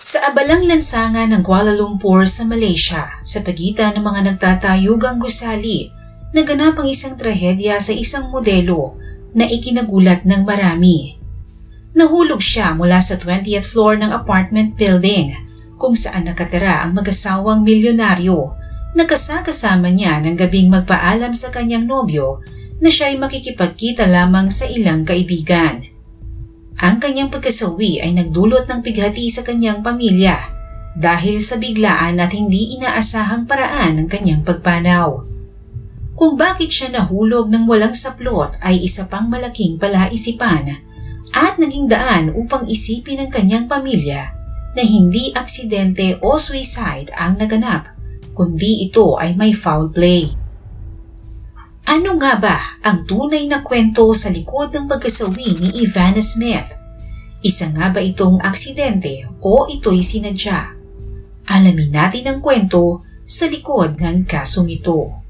Sa abalang lansangan ng Kuala Lumpur sa Malaysia, sa pagitan ng mga nagtatayugang gusali, naganap ang isang trahedya sa isang modelo na ikinagulat ng marami. Nahulog siya mula sa 20th floor ng apartment building kung saan nakatira ang mag-asawang milyonaryo na kasama niya ng gabing magpaalam sa kanyang nobyo na siya'y makikipagkita lamang sa ilang kaibigan. Ang kanyang pagkasawi ay nagdulot ng pighati sa kanyang pamilya dahil sa biglaan at hindi inaasahang paraan ng kanyang pagpanaw. Kung bakit siya nahulog ng walang saplot ay isa pang malaking palaisipan at naging daan upang isipin ng kanyang pamilya na hindi aksidente o suicide ang naganap, kundi ito ay may foul play. Ano nga ba ang tunay na kwento sa likod ng pagkasawi ni Ivana Smith? Isa nga ba itong aksidente o ito'y sinadya? Alamin natin ang kwento sa likod ng kasong ito.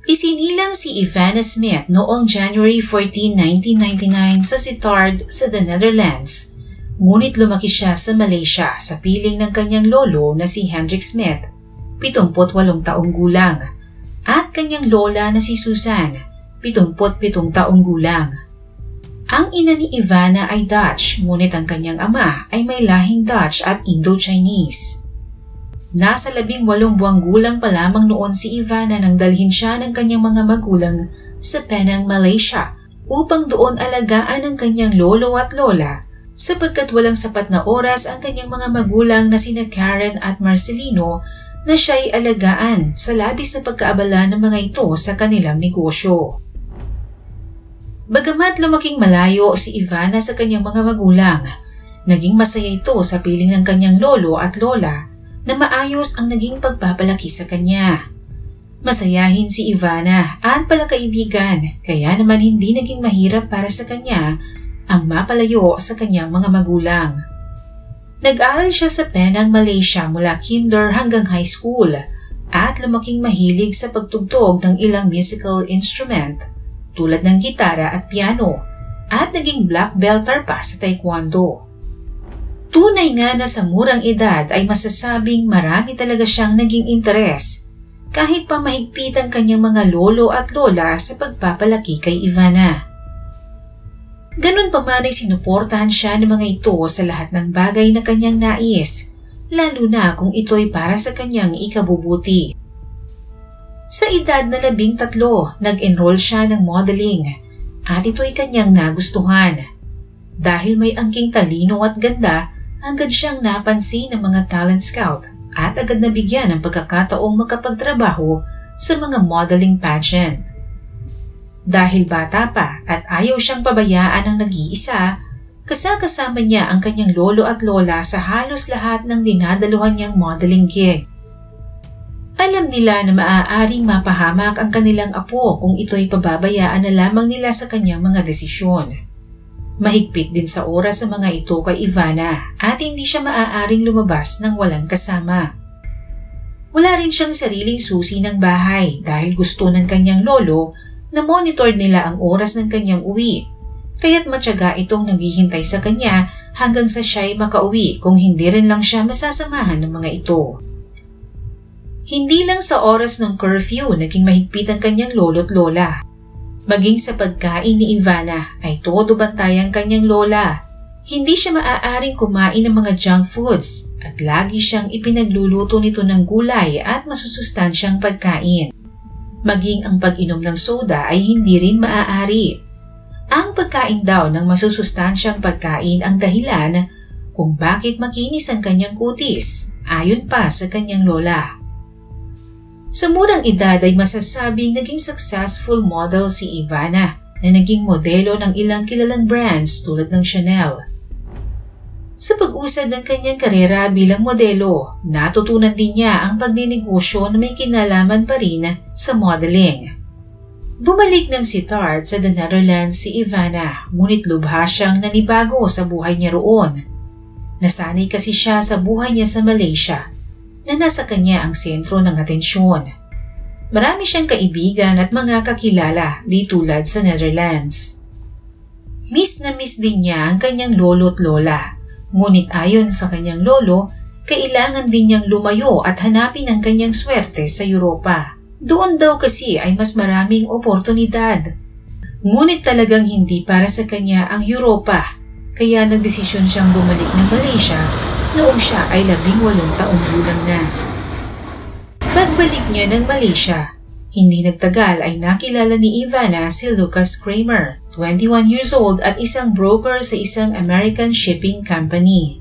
Isinilang si Ivana Smith noong January 14, 1999 sa Sittard sa the Netherlands. Ngunit lumaki siya sa Malaysia sa piling ng kanyang lolo na si Hendrik Smith, 78 taong gulang, at kanyang lola na si Susan, 77 taong gulang. Ang ina ni Ivana ay Dutch, ngunit ang kanyang ama ay may lahing Dutch at Indo-Chinese. Nasa 18 buwang gulang pa lamang noon si Ivana nang dalhin siya ng kanyang mga magulang sa Penang, Malaysia upang doon alagaan ang kanyang lolo at lola sapagkat walang sapat na oras ang kanyang mga magulang na sina Karen at Marcelino na siya'y alagaan sa labis na pagkaabala ng mga ito sa kanilang negosyo. Bagamat lumaking malayo si Ivana sa kanyang mga magulang, naging masaya ito sa piling ng kanyang lolo at lola na maayos ang naging pagpapalaki sa kanya. Masayahin si Ivana at palakaibigan kaya naman hindi naging mahirap para sa kanya ang mapalayo sa kanyang mga magulang. Nag-aral siya sa Penang, Malaysia mula kinder hanggang high school at lumaking mahilig sa pagtugtog ng ilang musical instrument tulad ng gitara at piano at naging black belter pa sa taekwondo. Tunay nga na sa murang edad ay masasabing marami talaga siyang naging interes kahit pa mahigpit ang kanyang mga lolo at lola sa pagpapalaki kay Ivana. Ganun pa man ay sinuportahan siya ng mga ito sa lahat ng bagay na kanyang nais, lalo na kung ito'y para sa kanyang ikabubuti. Sa edad na 13, nag-enroll siya ng modeling at ito'y kanyang nagustuhan. Dahil may angking talino at ganda, agad siyang napansin ng mga talent scout at agad nabigyan ng pagkakataong makapagtrabaho sa mga modeling pageant. Dahil bata pa at ayaw siyang pabayaan ng nag-iisa, kasama niya ang kanyang lolo at lola sa halos lahat ng dinadaluhan niyang modeling gig. Alam nila na maaaring mapahamak ang kanilang apo kung ito'y pababayaan na lamang nila sa kanyang mga desisyon. Mahigpit din sa oras sa mga ito kay Ivana at hindi siya maaaring lumabas ng walang kasama. Wala rin siyang sariling susi ng bahay dahil gusto ng kanyang lolo na monitor nila ang oras ng kanyang uwi, kaya't matyaga itong naghihintay sa kanya hanggang sa siya'y makauwi kung hindi rin lang siya masasamahan ng mga ito. Hindi lang sa oras ng curfew naging mahigpit ang kanyang lolo't lola. Maging sa pagkain ni Ivana ay todo bantay ang kanyang lola. Hindi siya maaaring kumain ng mga junk foods at lagi siyang ipinagluluto nito ng gulay at masusustansyang pagkain. Maging ang pag-inom ng soda ay hindi rin maaari. Ang pagkain daw ng masusustansyang pagkain ang dahilan kung bakit makinis ang kanyang kutis, ayon pa sa kanyang lola. Sa murang edad ay masasabing naging successful model si Ivana na naging modelo ng ilang kilalang brands tulad ng Chanel. Sa pag-usad ng kanyang karera bilang modelo, natutunan din niya ang pagninegosyo na may kinalaman pa rin sa modeling. Bumalik ng sitar sa the Netherlands si Ivana, ngunit lubha siyang nanibago sa buhay niya roon. Nasanay kasi siya sa buhay niya sa Malaysia, na nasa kanya ang sentro ng atensyon. Marami siyang kaibigan at mga kakilala di tulad sa Netherlands. Miss na miss din niya ang kanyang lolo at lola, ngunit ayon sa kanyang lolo, kailangan din niyang lumayo at hanapin ang kanyang swerte sa Europa. Doon daw kasi ay mas maraming oportunidad. Ngunit talagang hindi para sa kanya ang Europa, kaya nagdesisyon siyang bumalik ng Malaysia noong siya ay 18 taong gulang na. Pagbalik niya ng Malaysia, hindi nagtagal ay nakilala ni Ivana si Lucas Kramer, 21 years old at isang broker sa isang American shipping company.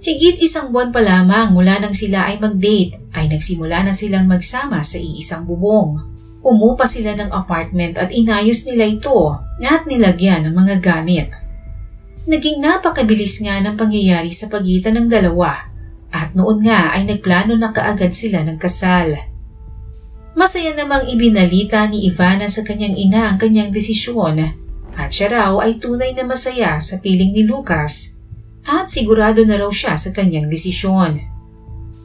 Higit 1 buwan pa lamang mula nang sila ay mag-date ay nagsimula na silang magsama sa iisang bubong. Umupa sila ng apartment at inayos nila ito at nilagyan ng mga gamit. Naging napakabilis nga ng pangyayari sa pagitan ng dalawa at noon nga ay nagplano na kaagad sila ng kasal. Masaya namang ibinalita ni Ivana sa kanyang ina ang kanyang desisyon at siya raw ay tunay na masaya sa piling ni Lucas at sigurado na raw siya sa kanyang desisyon.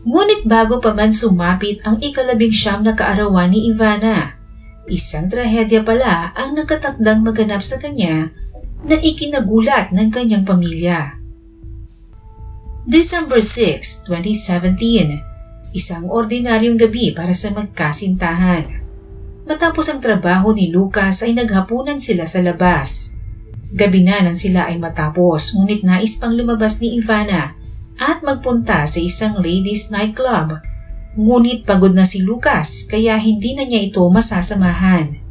Ngunit bago pa man sumapit ang 19 na kaarawan ni Ivana, isang trahedya pala ang nakatakdang maganap sa kanya na ikinagulat ng kanyang pamilya. December 6, 2017, isang ordinaryong gabi para sa magkasintahan. Matapos ang trabaho ni Lucas ay naghapunan sila sa labas. Gabi na nang sila ay matapos, ngunit nais pang lumabas ni Ivana at magpunta sa isang ladies nightclub. Ngunit pagod na si Lucas kaya hindi na niya ito masasamahan.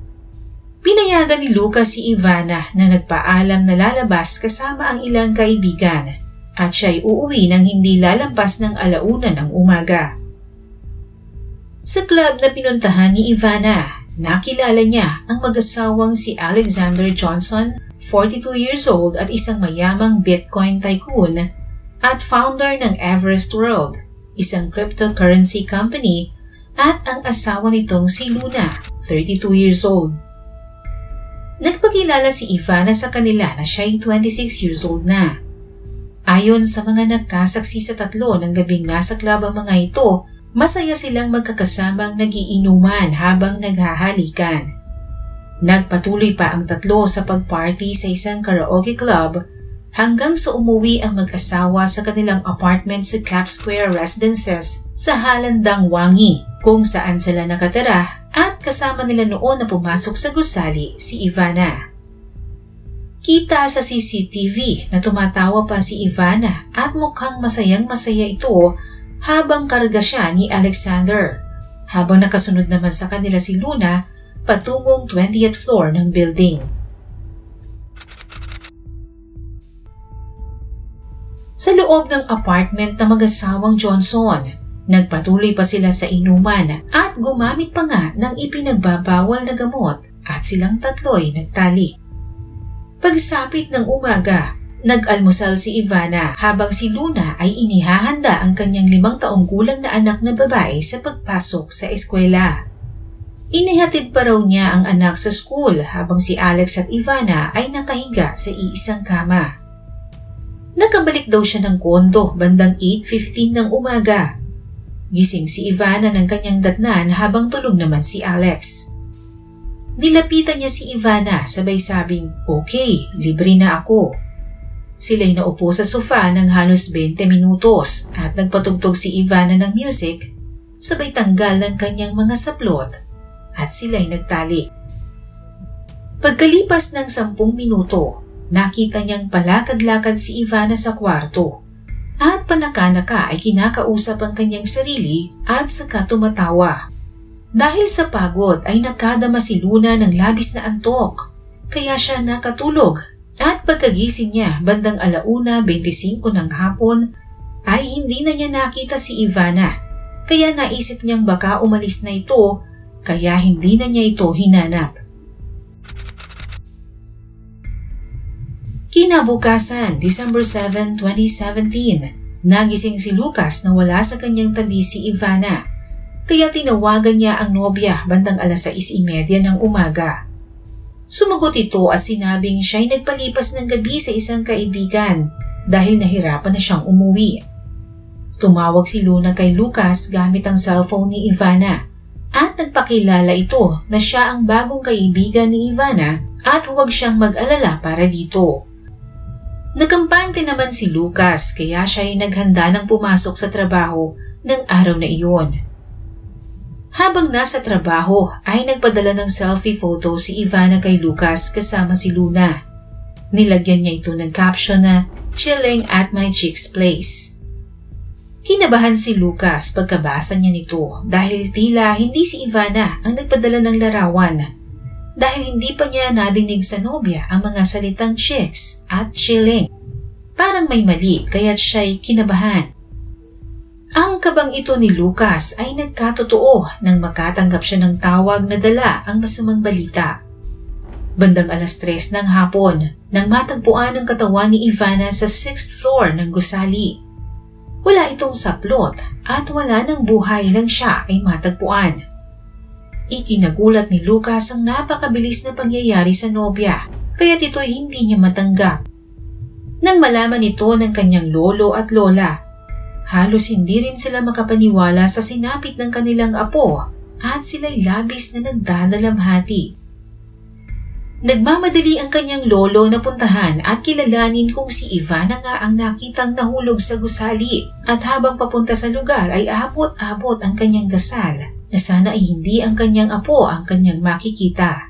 Pinayagan ni Lucas si Ivana na nagpaalam na lalabas kasama ang ilang kaibigan at siya ay uuwi nang hindi lalampas ng 1:00 ng umaga. Sa club na pinuntahan ni Ivana, nakilala niya ang mag-asawang si Alexander Johnson, 42 years old at isang mayamang Bitcoin tycoon at founder ng Everest World, isang cryptocurrency company, at ang asawa nitong si Luna, 32 years old. Nagpakilala si Ivana sa kanila na siya ay 26 years old na. Ayon sa mga nagkasaksi sa tatlo ng gabing nasa club ang mga ito, masaya silang magkakasamang nagiinuman habang naghahalikan. Nagpatuloy pa ang tatlo sa pagparty sa isang karaoke club hanggang sa umuwi ang mag-asawa sa kanilang apartment sa Cap Square Residences sa Halandang Wangi, kung saan sila nakatira at kasama nila noon na pumasok sa gusali si Ivana. Kita sa CCTV na tumatawa pa si Ivana at mukhang masayang-masaya ito habang karga siya ni Alexander, habang nakasunod naman sa kanila si Luna patungong 20th floor ng building. Sa loob ng apartment ng mag-asawang Johnson, nagpatuloy pa sila sa inuman at gumamit pa nga ng ipinagbabawal na gamot at silang tatlo'y nagtalik. Pagsapit ng umaga, nag-almusal si Ivana habang si Luna ay inihahanda ang kanyang 5 taong gulang na anak na babae sa pagpasok sa eskwela. Inihatid pa raw niya ang anak sa school habang si Alex at Ivana ay nakahiga sa iisang kama. Nakabalik daw siya ng kondo bandang 8:15 ng umaga. Gising si Ivana ng kanyang datnan habang tulog naman si Alex. Nilapitan niya si Ivana sabay sabing, "Okay, libre na ako." Sila'y naupo sa sofa ng halos 20 minutos at nagpatugtog si Ivana ng music sabay tanggal ng kanyang mga saplot at sila'y nagtalik. Pagkalipas ng 10 minuto, nakita niyang palakad-lakad si Ivana sa kwarto at panaka-naka ay kinakausap ang kanyang sarili at saka tumatawa. Dahil sa pagod ay nakadama si Luna ng labis na antok, kaya siya nakatulog at pagkagising niya bandang 1:25 ng hapon ay hindi na niya nakita si Ivana, kaya naisip niyang baka umalis na ito kaya hindi na niya ito hinanap. Kinabukasan, December 7, 2017, nagising si Lucas na wala sa kanyang tabi si Ivana. kaya tinawagan niya ang nobya bandang 6:30 ng umaga. Sumagot ito at sinabing siya'y nagpalipas ng gabi sa isang kaibigan dahil nahirapan na siyang umuwi. Tumawag si Luna kay Lucas gamit ang cellphone ni Ivana at nagpakilala ito na siya ang bagong kaibigan ni Ivana at huwag siyang mag-alala para dito. Nagkampante naman si Lucas kaya siya ay naghanda ng pumasok sa trabaho ng araw na iyon. Habang nasa trabaho ay nagpadala ng selfie photo si Ivana kay Lucas kasama si Luna. Nilagyan niya ito ng caption na "Chilling at my chick's place". Kinabahan si Lucas pagkabasa niya nito dahil tila hindi si Ivana ang nagpadala ng larawan dahil hindi pa niya nadinig sa nobya ang mga salitang chicks at chilling. Parang may mali kaya't siya'y kinabahan. Ang kabang ito ni Lucas ay nagkatotoo nang makatanggap siya ng tawag na dala ang masamang balita. Bandang 3:00 ng hapon nang matagpuan ang katawan ni Ivana sa 6th floor ng gusali. Wala itong saplot at wala ng buhay lang siya ay matagpuan. Ikinagulat ni Lucas ang napakabilis na pangyayari sa nobya kaya't ito'y hindi niya matanggap. Nang malaman ito ng kanyang lolo at lola, halos hindi rin sila makapaniwala sa sinapit ng kanilang apo at sila'y labis na nagdadalamhati. Nagmamadali ang kanyang lolo na puntahan at kilalanin kung si Ivana nga ang nakitang nahulog sa gusali at habang papunta sa lugar ay abot-abot ang kanyang dasal na sana ay hindi ang kanyang apo ang kanyang makikita.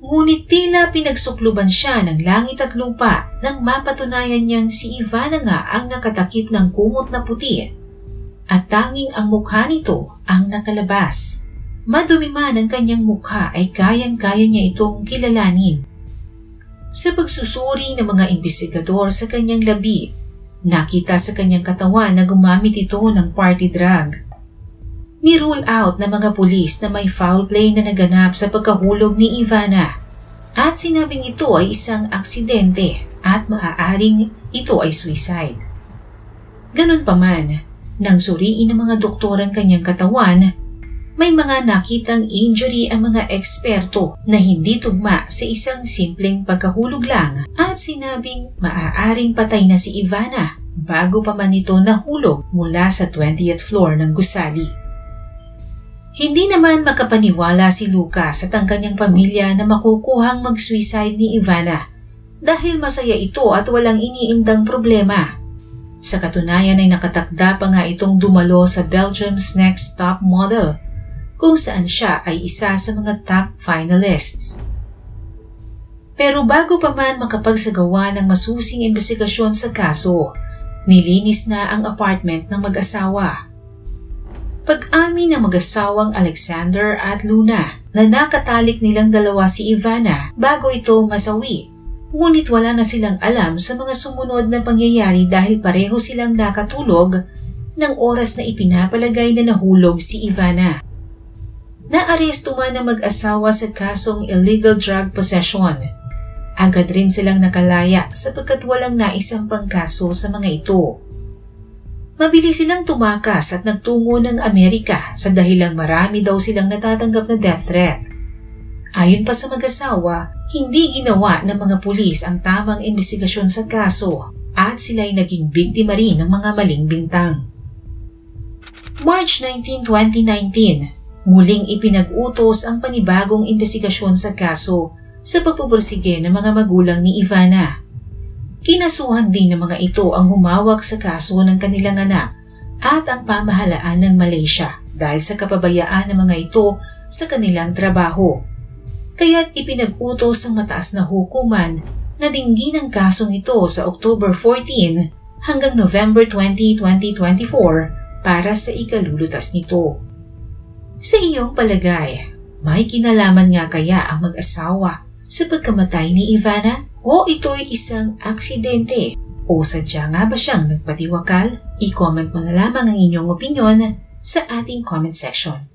Ngunit tila pinagsukluban siya ng langit at lupa nang mapatunayan niyang si Ivana nga ang nakatakip ng kumot na puti at tanging ang mukha nito ang nakalabas. Madumi man ang kanyang mukha ay kayang-kaya niya itong kilalanin. Sa pagsusuri ng mga imbestigador sa kanyang labi, nakita sa kanyang katawan na gumamit ito ng party drug. Ni-rule out ng mga pulis na may foul play na naganap sa pagkahulog ni Ivana at sinabing ito ay isang aksidente at maaaring ito ay suicide. Ganun pa man, nang suriin ng mga doktor ang kanyang katawan, may mga nakitang injury ang mga eksperto na hindi tugma sa isang simpleng pagkahulog lang at sinabing maaaring patay na si Ivana bago pa man ito nahulog mula sa 20th floor ng gusali. Hindi naman makapaniwala si Lucas at ang kanyang pamilya na makukuhang mag-suicide ni Ivana dahil masaya ito at walang iniindang problema. Sa katunayan ay nakatakda pa nga itong dumalo sa Belgium's Next Top Model kung saan siya ay isa sa mga top finalists. Pero bago pa man makapagsagawa ng masusing investigasyon sa kaso, nilinis na ang apartment ng mag-asawa. Pag-amin ng mag-asawang Alexander at Luna na nakatalik nilang dalawa si Ivana bago ito masawi, ngunit wala na silang alam sa mga sumunod na pangyayari dahil pareho silang nakatulog ng oras na ipinapalagay na nahulog si Ivana. Naaresto man ang mag-asawa sa kasong illegal drug possession. Agad rin silang nakalaya sapagkat walang naisampang kaso sa mga ito. Mabilis silang tumakas at nagtungo ng Amerika sa dahilang marami daw silang natatanggap na death threat. Ayon pa sa mag-asawa, hindi ginawa ng mga pulis ang tamang investigasyon sa kaso at sila'y naging biktima rin ng mga maling bintang. March 19, 2019, muling ipinag-utos ang panibagong investigasyon sa kaso sa pagpupursige ng mga magulang ni Ivana. Kinasuhan din ng mga ito ang humawak sa kaso ng kanilang anak at ang pamahalaan ng Malaysia dahil sa kapabayaan ng mga ito sa kanilang trabaho. Kaya't ipinag-utos ang mataas na hukuman na dinggin ang kasong ito sa October 14 hanggang November 20, 2024 para sa ikalulutas nito. Sa iyong palagay, may kinalaman nga kaya ang mag-asawa sa pagkamatay ni Ivana? O ito'y isang aksidente? O sadya nga ba siyang nagpatiwakal? I-comment mo na lamang ang inyong opinyon sa ating comment section.